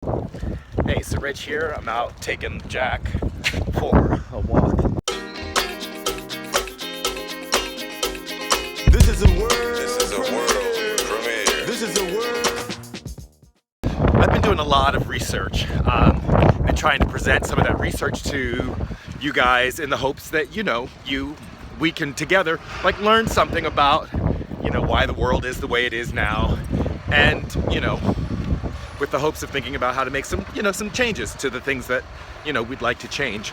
Hey, so Rich here. I'm out taking Jack for a walk. This is a world. This is a world premiere. This is a world. I've been doing a lot of research and trying to present some of that research to you guys in the hopes that, we can together learn something about, why the world is the way it is now, and, with the hopes of thinking about how to make some changes to the things that, we'd like to change.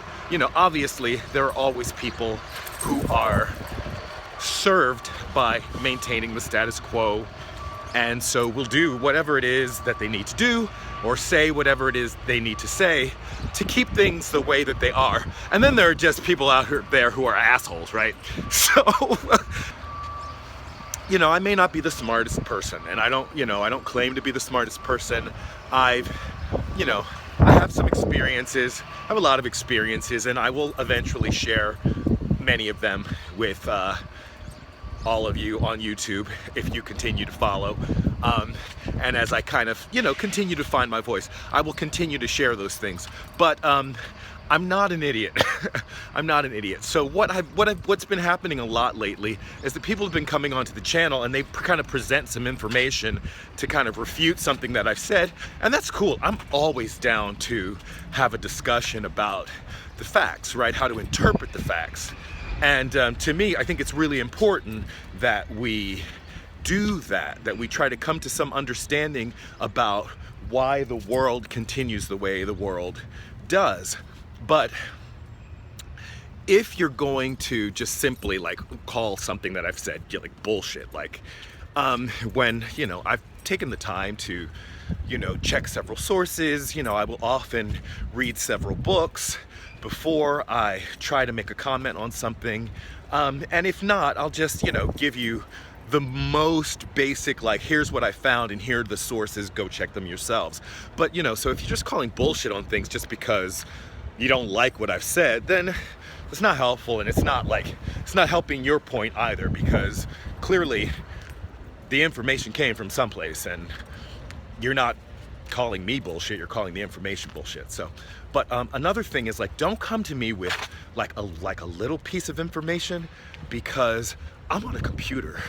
Obviously there are always people who are served by maintaining the status quo, and so will do whatever it is that they need to do or say whatever it is they need to say to keep things the way that they are. And then there are just people out there who are assholes, right? So I may not be the smartest person, and I don't claim to be the smartest person. I have some experiences, I have a lot of experiences, and I will eventually share many of them with all of you on YouTube if you continue to follow. And as I kind of, continue to find my voice, I will continue to share those things. But I'm not an idiot. I'm not an idiot. So what's been happening a lot lately is that people have been coming onto the channel and they kind of present some information to kind of refute something that I've said, and that's cool. I'm always down to have a discussion about the facts, right? How to interpret the facts. And to me, I think it's really important that we do that we try to come to some understanding about why the world continues the way the world does. But if you're going to just simply call something that I've said bullshit, when I've taken the time to check several sources, I will often read several books before I try to make a comment on something, and if not, I'll just give you the most basic, here's what I found and here are the sources, go check them yourselves. But so if you're just calling bullshit on things just because you don't like what I've said, then it's not helpful, and it's not helping your point either, because clearly the information came from someplace, and you're not calling me bullshit, you're calling the information bullshit. So, but another thing is don't come to me with a little piece of information, because I'm on a computer.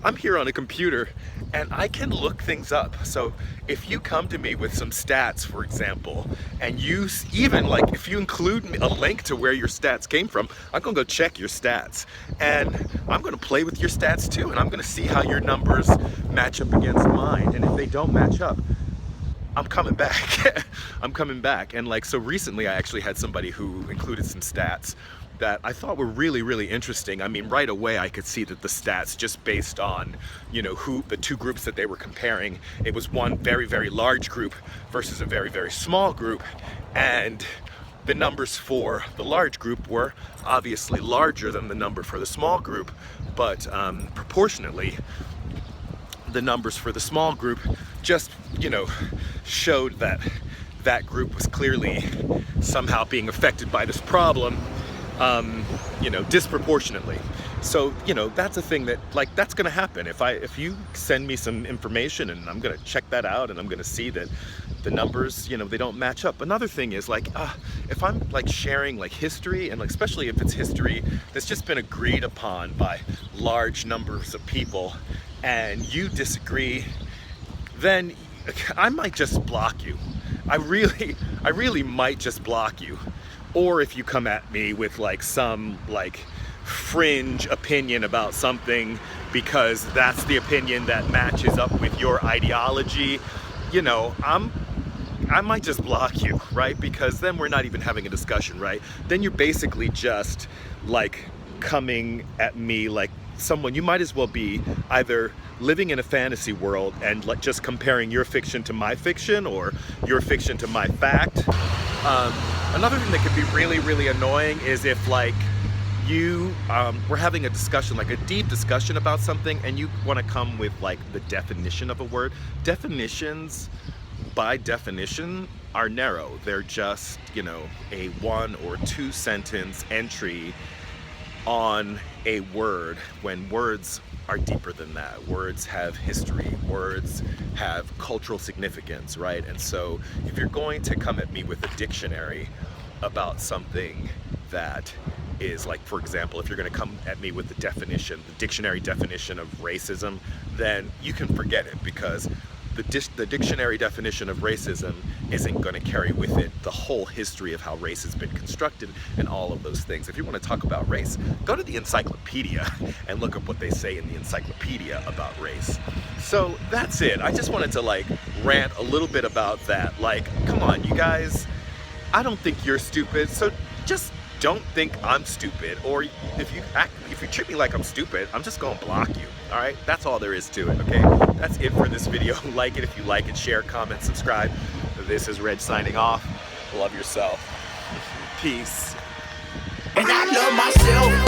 I'm here on a computer and I can look things up. So if you come to me with some stats, for example, and you even if you include a link to where your stats came from, I'm gonna go check your stats, and I'm gonna play with your stats too, and I'm gonna see how your numbers match up against mine. And if they don't match up, I'm coming back. I'm coming back. And so recently I actually had somebody who included some stats that I thought were really, really interesting. I mean, right away I could see that the stats, just based on, who the two groups that they were comparing, it was one very, very large group versus a very, very small group. And the numbers for the large group were obviously larger than the number for the small group, but proportionately, the numbers for the small group just, showed that that group was clearly somehow being affected by this problem, disproportionately. So, that's a thing that, that's gonna happen. If you send me some information, and I'm gonna check that out, and I'm gonna see that the numbers, they don't match up. Another thing is if I'm sharing history, and especially if it's history that's just been agreed upon by large numbers of people, and you disagree, then I might just block you. I really might just block you. Or if you come at me with some fringe opinion about something because that's the opinion that matches up with your ideology, I might just block you, right? Because then we're not even having a discussion, right? Then you're basically just coming at me like someone, you might as well be either living in a fantasy world and just comparing your fiction to my fiction, or your fiction to my fact. Another thing that could be really, really annoying is if we're having a discussion, a deep discussion about something, and you want to come with the definition of a word. Definitions, by definition, are narrow. They're just, a 1 or 2 sentence entry on a word, when words are deeper than that. Words have history. Words have cultural significance, right? And so if you're going to come at me with a dictionary about something that is like, for example, if you're going to come at me with the definition, the dictionary definition of racism, then you can forget it, because the dictionary definition of racism isn't going to carry with it the whole history of how race has been constructed and all of those things. If you want to talk about race, go to the encyclopedia and look up what they say in the encyclopedia about race. So that's it. I just wanted to like rant a little bit about that. Like, come on, you guys. I don't think you're stupid, so just don't think I'm stupid. Or if you treat me like I'm stupid, I'm just gonna block you. All right, that's all there is to it. Okay, that's it for this video. Like it if you like it, share, comment, subscribe. This is Reg signing off. Love yourself. Peace. And I love myself.